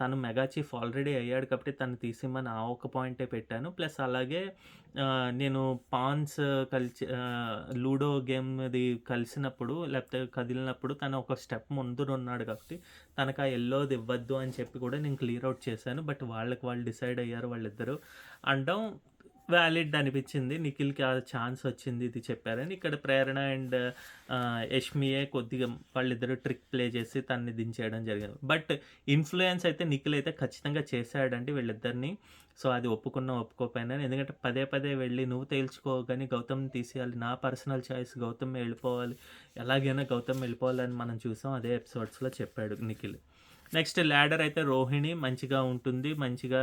తను మెగా చీఫ్ ఆల్రెడీ అయ్యాడు కాబట్టి తను తీసిమ్మని ఆ ఒక్క పాయింటే పెట్టాను. ప్లస్ అలాగే నేను పాన్స్ లూడో గేమ్‌ది కలిసినప్పుడు లేకపోతే కదిలినప్పుడు తను ఒక స్టెప్ ముందురున్నాడు కాబట్టి తనకు ఆ యెల్లోది ఇవ్వద్దు అని చెప్పి కూడా నేను క్లియర్ అవుట్ చేశాను. బట్ వాళ్ళకి వాళ్ళు డిసైడ్ అయ్యారు వాళ్ళిద్దరూ అనడం వాలిడ్ అనిపించింది. నిఖిల్‌కి ఆ ఛాన్స్ వచ్చింది ఇది చెప్పారని. ఇక్కడ ప్రేరణ అండ్ యష్మియే కొద్దిగా వాళ్ళిద్దరూ ట్రిక్ ప్లే చేసి తనని దించేయడం జరిగింది. బట్ ఇన్‌ఫ్లూయెన్స్ అయితే నిఖిల్ అయితే ఖచ్చితంగా చేశాడండి వీళ్ళిద్దరిని. సో, అది ఒప్పుకోకపోయినా ఎందుకంటే పదే వెళ్ళి నువ్వు తేల్చుకో గాని గౌతమ్‌ని తీసేయాలి. నా పర్సనల్ చాయిస్ గౌతమ్ వెళ్ళిపోవాలి. ఎలాగైనా గౌతమ్ వెళ్ళిపోవాలని మనం చూసాం. అదే ఎపిసోడ్స్‌లో చెప్పాడు నిఖిల్. నెక్స్ట్ ల్యాడర్ అయితే రోహిణి మంచిగా ఉంటుంది. మంచిగా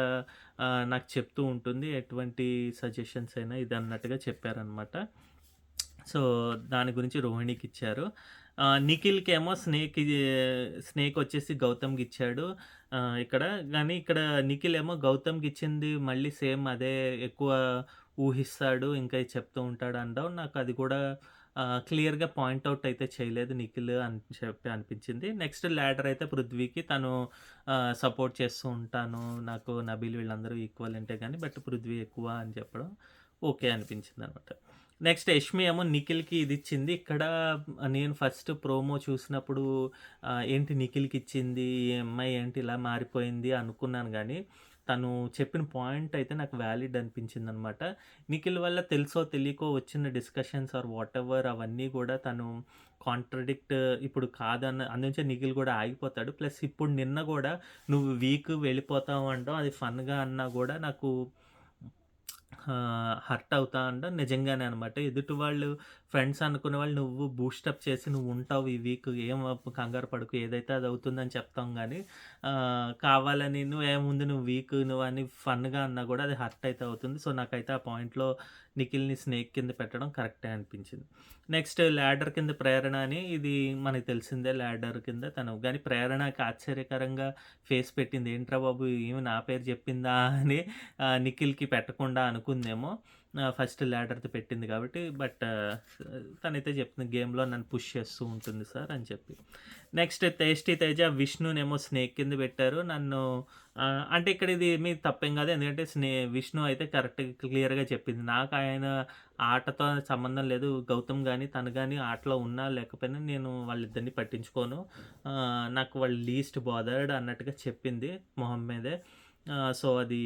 నాకు చెప్తూ ఉంటుంది. ఎటువంటి సజెషన్స్ అయినా ఇది అన్నట్టుగా చెప్పారనమాట. సో, దాని గురించి రోహిణికిచ్చారు. నిఖిల్‌కేమో స్నేక్ వచ్చేసి గౌతమ్‌కిచ్చాడు. ఇక్కడ నిఖిల్ ఏమో గౌతమ్‌కిచ్చింది మళ్ళీ సేమ్ అదే ఎక్కువ ఊహిస్తాడు. ఇంకా చెప్తూ ఉంటాడు అనడం నాకు అది కూడా క్లియర్‌గా పాయింట్ ఔట్ అయితే చేయలేదు నిఖిల్ అని చెప్పి అనిపించింది. నెక్స్ట్ ల్యాడర్ అయితే పృథ్వీకి తను సపోర్ట్ చేస్తూ ఉంటాను. నాకు నబీల్ వీళ్ళందరూ ఈక్వలెంటే గానీ బట్ పృథ్వీ ఎక్కువ అని చెప్పడం ఓకే అనిపించిందనమాట. నెక్స్ట్ యష్మి ఏమో నిఖిల్‌కి ఇదిచ్చింది. ఇక్కడ నేను ఫస్ట్ ప్రోమో చూసినప్పుడు ఏంటి నిఖిల్‌కిచ్చింది, ఈ అమ్మాయి ఏంటి ఇలా మారిపోయింది అనుకున్నాను గానీ, తను చెప్పిన పాయింట్ అయితే నాకు వ్యాలిడ్ అనిపించిందనమాట. నిఖిల్ వల్ల తెలుసో తెలియకో వచ్చిన డిస్కషన్స్ ఆర్ వాటెవర్ అవన్నీ గూడా తను కాంట్రడిక్ట్ ఇప్పుడు కాదన్న అందుంచే నిఖిల్ గూడా ఆగిపోతాడు. ప్లస్ ఇప్పుడు నిన్న గూడా నువ్వు వీక్ వెళ్ళిపోతావు అనడం అది ఫన్‌గా అన్నా గూడా నాకు హర్ట్ అవుతా అనడం నిజంగానే అనమాట. ఎదుటి వాళ్ళు ఫ్రెండ్స్ అనుకునే వాళ్ళు నువ్వు బూస్టప్ చేసి నువ్వుంటావు ఈ వీక్ ఏం కంగారు పడకు ఏదైతే అది అవుతుందని చెప్తాం గానీ, కావాలని ముందు నువ్వు వీక్ నువ్వని ఫన్‌గా అన్నా గూడా అది హర్ట్ అయితే అవుతుంది. సో, నాకైతే ఆ పాయింట్‌లో నిఖిల్‌ని స్నేక్ కింద పెట్టడం కరెక్టే అనిపించింది. నెక్స్ట్ 'ల్యాడర్' కింద 'ప్రేరణ' అని ఇది మనకు తెలిసిందే 'ల్యాడర్' కింద తను గానీ 'ప్రేరణకి' ఆశ్చర్యకరంగా ఫేస్ పెట్టింది. ఏంట్రా బాబు ఈమె నా పేరు చెప్పిందా అని నిఖిల్‌కి పెట్టకుండా అనుకుందేమో. ఫస్ట్ ల్యాడర్‌ది పెట్టింది కాబట్టి. బట్ తనైతే చెప్తుంది గేమ్‌లో నన్ను పుష్ చేస్తూ ఉంటుంది సార్ అని చెప్పి. నెక్స్ట్ 'టేస్టీ తేజ' విష్ణునేమో స్నేక్ కింద పెట్టారు. నన్ను అంటే ఇక్కడ ఇది ఏమి తప్పేం కాదు. ఎందుకంటే విష్ణు అయితే కరెక్ట్‌గా క్లియర్‌గా చెప్పింది. నాకు ఆయన ఆటతో సంబంధం లేదు. గౌతమ్ గాని, తను గాని ఆటలో ఉన్నా లేకపోయినా నేను వాళ్ళిద్దరిని పట్టించుకోను. నాకు వాళ్ళు లీస్ట్ బాదర్డ్ అన్నట్టుగా చెప్పింది మొహం మీదే. సో, అది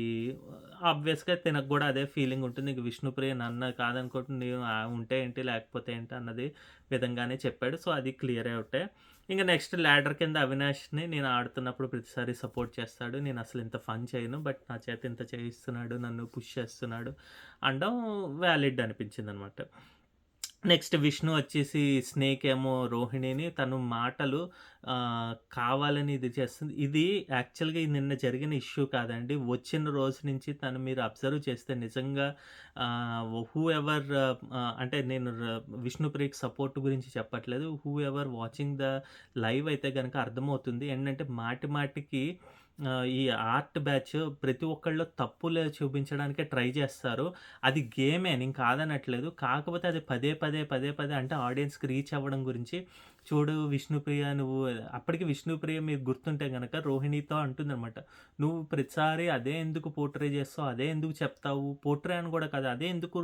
ఆబ్వియస్‌గా తినకు గూడా అదే ఫీలింగ్ ఉంటుంది. నీకు విష్ణుప్రియ నన్ను కాదనుకుంటే నేను ఉంటే ఏంటి లేకపోతే ఏంటి అన్నది విధంగానే చెప్పాడు. సో, అది క్లియర్ అవుటే. ఇంక నెక్స్ట్ ల్యాడర్ కింద అవినాష్‌ని నేను ఆడుతున్నప్పుడు ప్రతిసారి సపోర్ట్ చేస్తాడు. నేనసలు ఇంత ఫన్ చేయను. బట్ నా చేత ఇంత చేయిస్తున్నాడు. నన్ను పుష్ చేస్తున్నాడు అనడం వ్యాలిడ్ అనిపించిందనమాట. నెక్స్ట్ విష్ణు వచ్చేసి స్నేక్ ఏమో రోహిణిని తను మాటలు కావాలని ఇది చేస్తుంది. ఇది యాక్చువల్‌గా నిన్న జరిగిన ఇష్యూ కాదండి. వచ్చిన రోజు నుంచి తను మీరు అబ్జర్వ్ చేస్తే నిజంగా హూ ఎవర్ అంటే నేను విష్ణుప్రియకి సపోర్ట్ గురించి చెప్పట్లేదు. Who ever watching the live అయితే గనక అర్థమవుతుంది. ఏంటంటే మాటి మాటికి ఈ ఆర్ట్ బ్యాచ్ ప్రతి ఒక్కళ్ళు తప్పులు చూపించడానికే ట్రై చేస్తారు. అది గేమే నేను కాదనట్లేదు. కాకపోతే అది పదే పదే అంటే ఆడియన్స్‌కి రీచ్ అవ్వడం గురించి చూడు విష్ణుప్రియ నువ్వు అప్పటికి విష్ణుప్రియ మీకు గుర్తుంటే గనక రోహిణితో అంటుందనమాట. "నువ్వు ప్రతిసారి అదే ఎందుకు పోర్ట్రే చేస్తావు? అదే ఎందుకు చెప్తావు? పోర్ట్రే అని కూడా కాదు. అదే ఎందుకు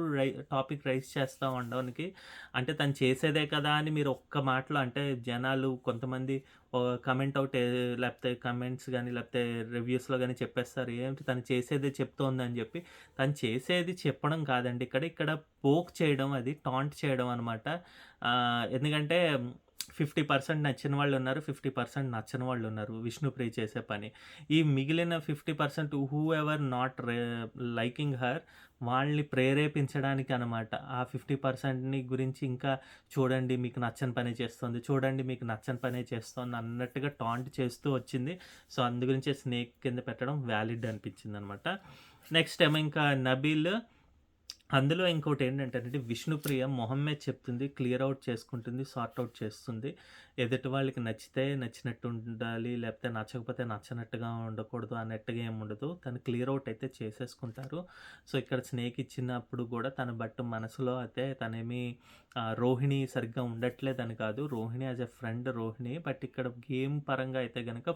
టాపిక్ రైజ్ చేస్తావు" అనడానికి అంటే తను చేసేదే కదా అని మీరు ఒక్క మాటలో అంటే జనాలు కొంతమంది కమెంట్ ఔట్ లేకపోతే కమెంట్స్ గాని, లేకపోతే రివ్యూస్‌లో గాని చెప్పేస్తారు. ఏంటి తను చేసేదే చెప్తోందని జెప్పి. తను చేసేది చెప్పడం కాదండి ఇక్కడ. ఇక్కడ పోక్ చేయడం అది టాంట్ చేయడం అనమాట. ఎందుకంటే 50% నచ్చిన వాళ్ళున్నారు. 50% నచ్చని వాళ్ళున్నారు. విష్ణుప్రియ చేసే పని. ఈ మిగిలిన 50% who ever not liking her వాళ్ళని ప్రేరేపించడానికనమాట. ఆ 50%ని గురించి ఇంకా చూడండి మీకు నచ్చని పనే చేస్తోంది. చూడండి మీకు నచ్చని పనే చేస్తోంది అన్నట్టుగా టాంట్ చేస్తూ వచ్చింది. సో, అందు గురించే స్నేక్ కింద పెట్టడం వ్యాలిడ్ అనిపించిందనమాట. నెక్స్ట్ ఏమో ఇంకా 'నబీల్' అందులో ఇంకోటేంటంటేనండి విష్ణుప్రియ మొహం మీద చెప్తుంది. క్లియర్ ఔట్ చేసుకుంటుంది. సార్ట్ ఔట్ చేస్తుంది. ఎదుటి వాళ్ళకి నచ్చితే నచ్చినట్టు ఉండాలి. లేకపోతే నచ్చకపోతే నచ్చనట్టుగా ఉండకూడదు అన్నట్టుగా ఏముండదు. తను క్లియర్ ఔట్ అయితే చేసేసుకుంటారు. సో, ఇక్కడ స్నేక్ ఇచ్చినప్పుడు గూడా తన మనసులో అయితే తనేమి రోహిణి సరిగ్గా ఉండట్లేదని కాదు. Rohini as a friend Rohini. But ఇక్కడ గేమ్ పరంగా అయితే గనక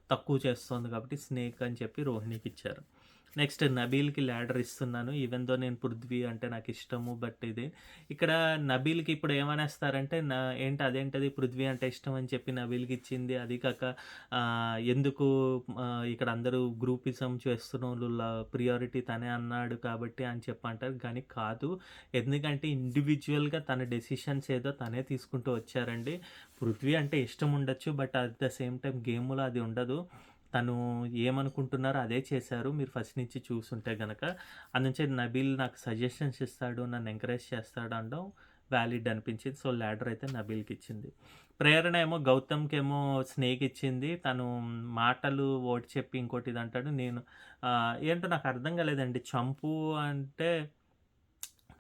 తక్కువ చేస్తోంది కాబట్టి స్నేక్ అని చెప్పి రోహిణికిచ్చారు. నెక్స్ట్ 'నబీల్‌కి' ల్యాడర్ ఇస్తున్నాను. ఈవెన్ దో నేను 'పృథ్వీ' అంటే నాకిష్టము. బట్ ఇది ఇక్కడ 'నబీల్‌కి' ఇప్పుడు ఏమనేస్తారంటే ఏంటి అదేంటది 'పృథ్వీ' అంటే ఇష్టం అని చెప్పి 'నబీల్‌కి' ఇచ్చింది. అది కాక ఎందుకు ఇక్కడ అందరూ గ్రూపిజం చేస్తున్నోళ్ళు ప్రియారిటీ తనే అన్నాడు కాబట్టి అని చెప్పి అంటారు. కానీ కాదు. ఎందుకంటే ఇండివిడ్యువల్‌గా తన డెసిషన్స్ ఏదో తనే తీసుకుంటూ వచ్చారండి. 'పృథ్వీ' అంటే ఇష్టం ఉండొచ్చు. But at the same time గేమ్‌లో అది ఉండదు. తను ఏమనుకుంటున్నారో అదే చేశారు. మీరు ఫస్ట్ నుంచి చూసుంటే గనక. అందుంచే నబీల్ నాకు సజెషన్స్ ఇస్తాడు. నన్ను ఎంకరేజ్ చేస్తాడు అనడం వాలిడ్ అనిపించింది. సో, ల్యాడర్ అయితే నబీల్‌కిచ్చింది. ప్రేరణ ఏమో గౌతమ్‌కేమో స్నేక్ ఇచ్చింది. తను మాటలు ఒకటి చెప్పి ఇంకోటి ఇదంటాడు. నేను ఏంటో నాకు అర్థం కాలేదండి. చంపు అంటే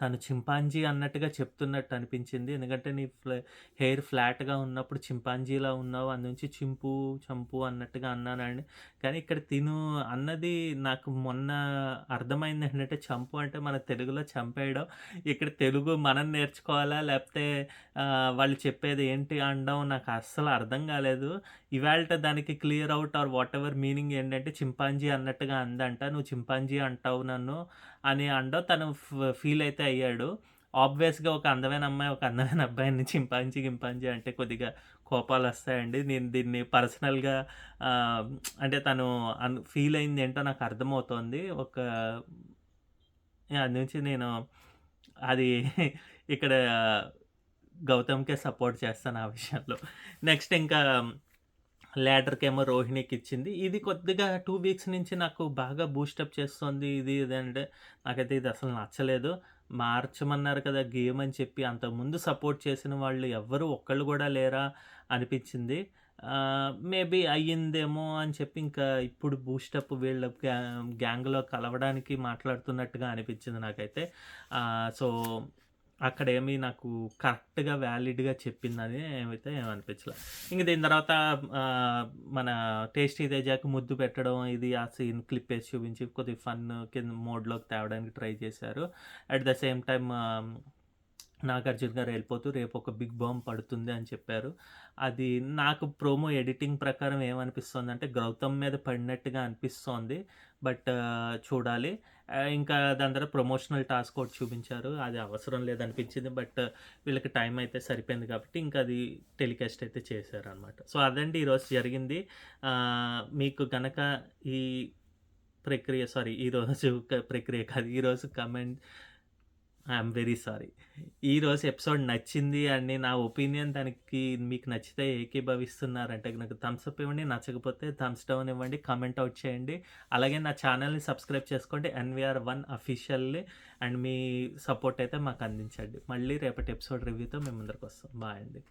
తను చింపాంజీ అన్నట్టుగా చెప్తున్నట్టు అనిపించింది. ఎందుకంటే నీ హెయిర్ ఫ్లాట్‌గా ఉన్నప్పుడు చింపాంజీలా ఉన్నావు. అందునుంచి చంపు అన్నట్టుగా అన్నానండి. కానీ ఇక్కడ తిను అన్నది నాకు మొన్న అర్థమైందేంటంటే చంపు అంటే మన తెలుగులో చంపేయడం. ఇక్కడ తెలుగు మనం నేర్చుకోవాలా? లేపోతే వాళ్ళు చెప్పేది ఏంటి అనడం నాకు అస్సలు అర్థం కాలేదు. ఇవాల్ట దానికి clear out or whatever meaning ఏంటంటే చింపాంజీ అన్నట్టుగా అందంట. నువ్వు చింపాంజీ అంటావు నన్ను అని అనడం తను ఫీల్ అయితే అయ్యాడు. ఆబ్వియస్‌గా ఒక అందమైన అమ్మాయి, ఒక అందమైన అబ్బాయిని చింపాంజీ, గింపాంజీ అంటే కొద్దిగా కోపాలొస్తాయండి. నేను దీన్ని పర్సనల్‌గా అంటే తను ఫీల్ అయిందేంటో నాకు అర్థమవుతోంది. యాహ్! నుంచి నేను అది ఇక్కడ గౌతమ్‌కే సపోర్ట్ చేస్తాను ఆ విషయంలో. నెక్స్ట్ ఇంకా ల్యాడర్‌కేమో రోహిణికిచ్చింది. ఇది కొద్దిగా 2 వీక్స్ నుంచి నాకు బాగా బూస్టప్ చేస్తోంది. ఇది అంటే నాకైతే ఇది అసలు నచ్చలేదు. మార్చమన్నారు కదా! గేమ్ అని చెప్పి అంతకుముందు సపోర్ట్ చేసిన వాళ్ళు ఎవ్వరు ఒక్కళ్ళు గూడా లేరా అనిపిచ్చింది. మేబీ అయ్యిందేమో అని చెప్పి ఇంకా ఇప్పుడు బూస్టప్ వీళ్ళ గ్యాంగ్‌లో కలవడానికి మాట్లాడుతున్నట్టుగా అనిపిచ్చింది నాకైతే. సో, అక్కడేమి నాకు కరెక్ట్‌గా వాలిడ్‌గా చెప్పిందని అయితే ఏమనిపించలే. ఇంక దీని తర్వాత మన 'టేస్టీ తేజాకి' ముద్దు పెట్టడం ఇది ఆ సీన్ క్లిప్పేసి చూపించి కొద్దిగా ఫన్ కింద మోడ్‌లోకి తేవడానికి ట్రై చేశారు. At the same time 'Nagarjuna' గారు ఎళ్ళిపోతూ రేపు ఒక బిగ్ బాంబ్ పడుతుంది అని చెప్పారు. అది నాకు ప్రోమో ఎడిటింగ్ ప్రకారం ఏమనిపిస్తోందంటే 'గౌతమ్' మీద పడినట్టుగా అనిపిస్తోంది. బట్ చూడాలి. ఇంకా దాని తర్వాత ప్రమోషనల్ టాస్క్ ఒకటి చూపించారు. అది అవసరం లేదనిపించింది. బట్ వీళ్ళకి టైం అయితే సరిపోయింది కాబట్టి ఇంకా అది టెలికాస్ట్ అయితే చేశారనమాట. సో, అదండి ఈరోజు జరిగింది. మీకు గనక ఈ ఈరోజు ప్రక్రియ కాదు. ఈరోజు కమెంట్ ఐయామ్ వెరీ సారీ. ఈరోజు ఎపిసోడ్ నచ్చింది అని నా ఒపీనియన్ దానికి మీకు నచ్చితే ఏకీభవిస్తున్నారంటే గనక థమ్స్ అప్ ఇవ్వండి. నచ్చకపోతే థమ్స్ డౌన్ ఇవ్వండి. కామెంట్ ఔట్ చేయండి. అలాగే నా ఛానెల్‌ని సబ్స్క్రైబ్ చేసుకోండి. ఎన్‌వీఆర్1 అఫీషియల్లీ అండ్ మీ సపోర్ట్ అయితే మాకు అందించండి. మళ్ళీ రేపటి ఎపిసోడ్ రివ్యూతో మేము ముందరికొస్తాం. బాయ్ అండి.